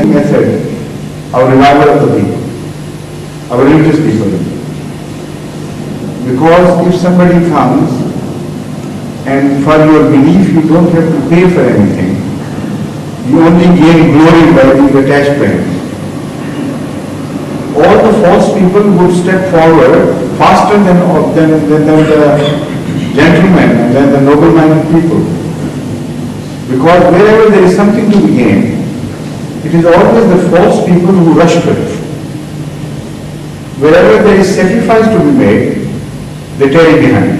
method of revival of the people, of religious people. Because if somebody comes and for your belief you don't have to pay for anything, you only gain glory by being attached to him. All the false people would step forward faster than the gentlemen and than the noble-minded people. Because wherever there is something to be gained, it is always the false people who rush to it. Wherever there is sacrifice to be made, they tarry behind.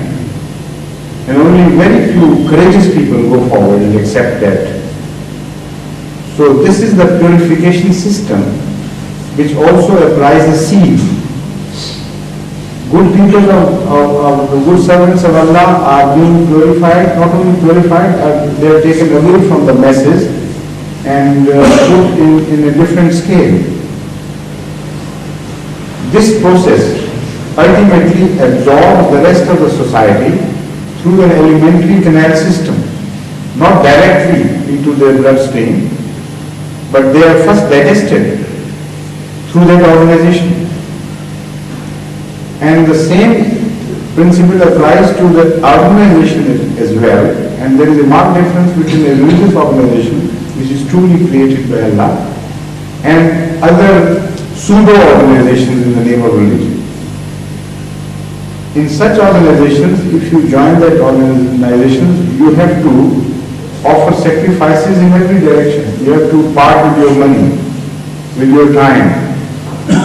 And only very few courageous people go forward and accept that. So this is the purification system which also applies the seed. Good people of the good servants of Allah are being purified, not only purified, they are taken away from the masses and put in a different scale. This process ultimately absorbs the rest of the society through an alimentary canal system, not directly into their bloodstream, but they are first digested through that organization. And the same principle applies to the organization as well, and there is a marked difference between a religious organization, which is truly created by Allah, and other pseudo-organizations in the name of religion. In such organizations, if you join that organization, you have to offer sacrifices in every direction. You have to part with your money, with your time,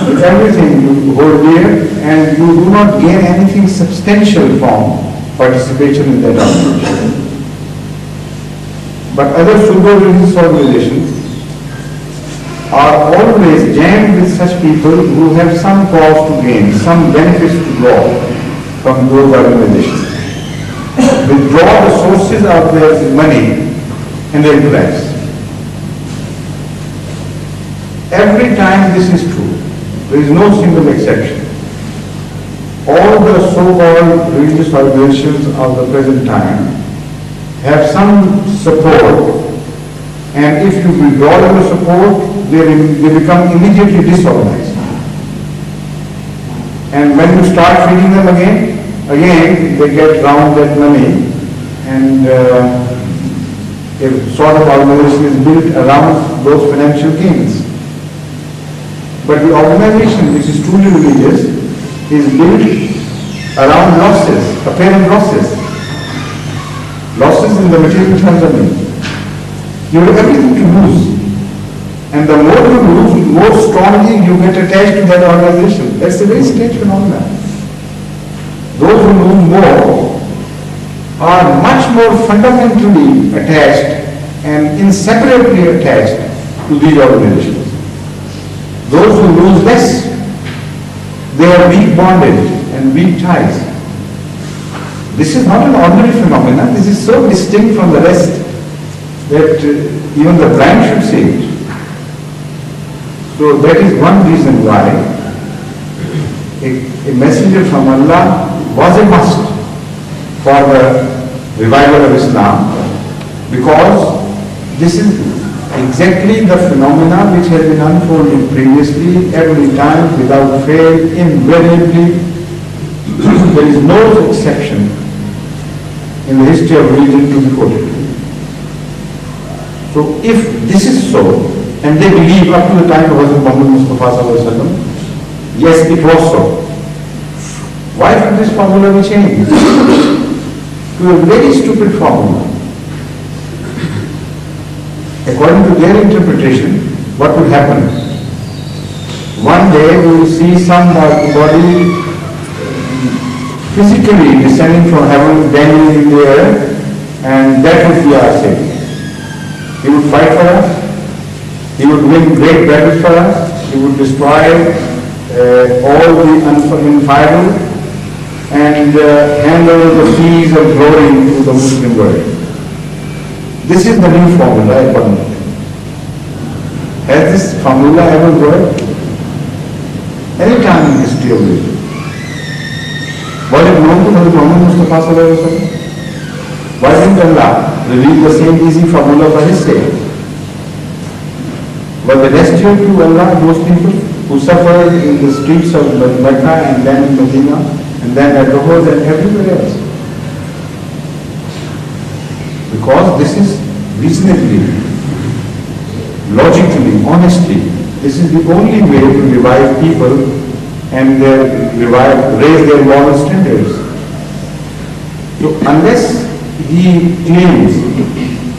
with everything you hold dear, and you do not gain anything substantial from participation in that organization. But other pseudo-religious organizations are always jammed with such people who have some cause to gain, some benefits to draw from those organizations. Withdraw the sources of their money and their influence. Every time this is true. There is no single exception. All the so-called religious organizations of the present time have some support, and if you withdraw your support, they become immediately disorganized. And when you start feeding them again they get round that money, and a sort of organization is built around those financial gains. But the organization which is truly religious is built around losses, apparent losses. Losses in the material terms of money. You have everything to lose. And the more you lose, more strongly you get attached to that organization. That's a very strange phenomenon. Those who lose more are much more fundamentally attached and inseparably attached to these organizations. Those who lose less, they are weak bondage and weak ties. This is not an ordinary phenomenon. This is so distinct from the rest that even the blind should see it. So that is one reason why a messenger from Allah was a must for the revival of Islam, because this is exactly the phenomena which has been unfolding previously, every time, without fail, invariably. There is no exception in the history of religion to be quoted. So if this is so, and they believe up to the time of Hazrat Muhammad Mustafa Sallallahu Alaihi Wasallam, yes, it was so. Why should this formula be changed to a very stupid formula? According to their interpretation, what would happen? One day we will see some body physically descending from heaven, dangling in the air, and that would be our Savior. He would fight for us, he would win great battles for us, he would destroy all the infidel, and hand over the seas of glory to the Muslim world. This is the new formula according to them. Has this formula ever worked? Any time in history of religion. Was it known to Hazrat Muhammad Mustafa Sallallahu Alaihi Wasallam? Why didn't Allah reveal the same easy formula for his sake? But the rescue to Allah, those people who suffered in the streets of Mecca and then in Medina and then at Uhud and everywhere else. Because this is reasonably, logically, honestly, this is the only way to revive people and raise their moral standards. So unless he claims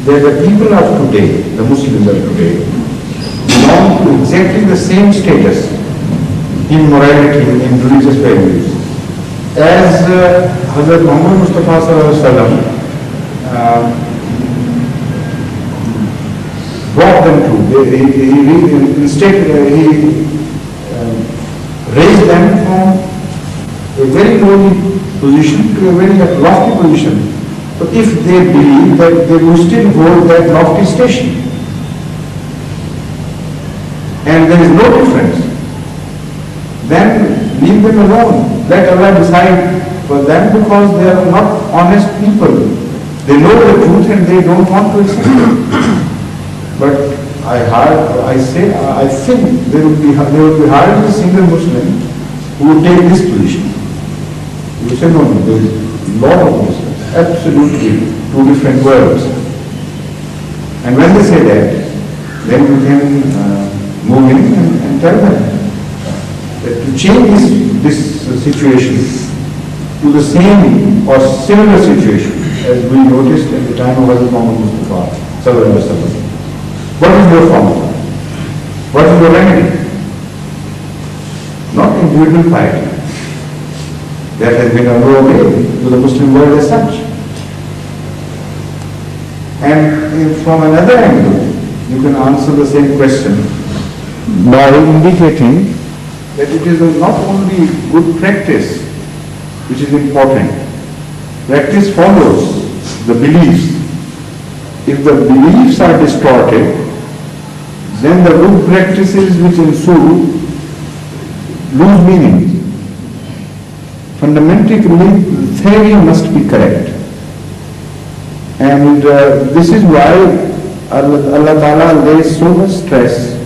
that the people of today, the Muslims of today, belong to exactly the same status in morality, in religious values, as Hazrat Muhammad Mustafa Sallallahu Alaihi Wasallam brought them to. He raised them from a very lowly position to a very lofty position. So if they believe that they will still hold that lofty station, and there is no difference, then leave them alone. Let Allah decide for them, because they are not honest people. They know the truth and they don't want to accept it. But I think there will be hardly a single Muslim who will take this position. You will say, no, there is a lot of Muslims, absolutely two different worlds. And when they say that, then you can move in and tell them that to change this situation to the same or similar situation as we noticed at the time of Hazrat Muhammad Mustafa Sallallahu Alaihi Wasallam. What is your formula? What is your remedy? Not individual piety. That has been a low way to the Muslim world as such. And from another angle, you can answer the same question by indicating that it is not only good practice which is important. Practice follows the beliefs. If the beliefs are distorted, then the good practices which ensue lose meaning. Fundamentally, the theory must be correct. And this is why Allah Ta'ala lays so much stress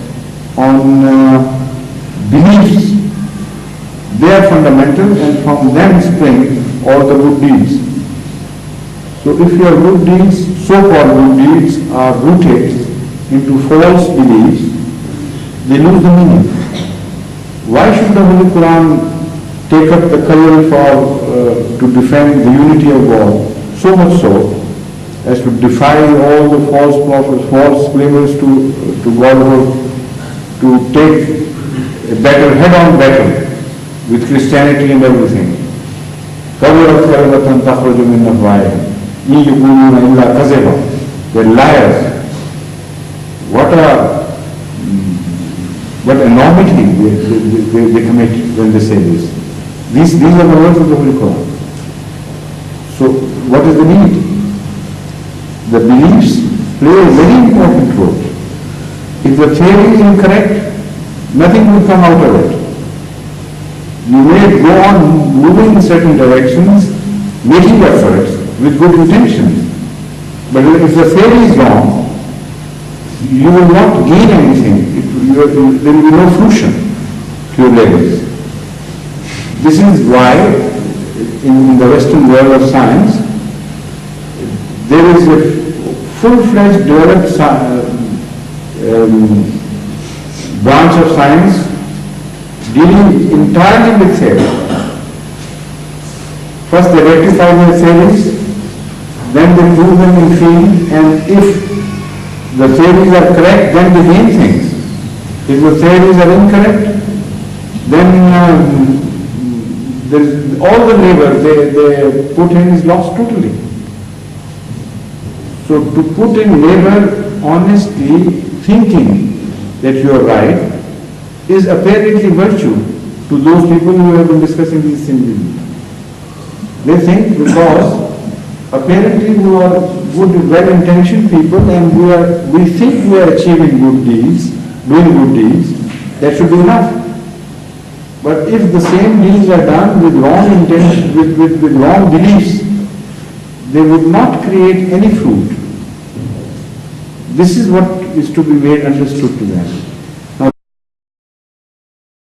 on beliefs. They are fundamental, and from them spring all the good deeds. So if your good deeds, so-called good deeds, are rooted into false beliefs, they lose the meaning. Why should the Holy Quran take up the cudgel to defend the unity of God, so much so as to defy all the false prophets, false claimers to Godhood, to take a head-on battle with Christianity and everything? They're liars. What enormity they commit when they say this. These are the words of the Holy Quran. So what is the need? The beliefs play a very important role. If the theory is incorrect, nothing will come out of it. You may go on moving in certain directions, making efforts with good intentions. But if the theory is wrong, you will not gain anything. There will be no fruition to your labors. This is why in the Western world of science, there is a full-fledged developed branch of science dealing entirely with theory. First they rectify their theories, then they prove them in field, and if the theories are correct, then they gain things. If the theories are incorrect, then all the labor they put in is lost totally. So to put in labor honestly, thinking that you are right, is apparently virtue to those people who have been discussing these things with you. They think because apparently we are good, well-intentioned people, and we think we are achieving good deeds, doing good deeds, that should be enough. But if the same deeds are done with wrong intention, with wrong beliefs, they would not create any fruit. This is what is to be made understood to them.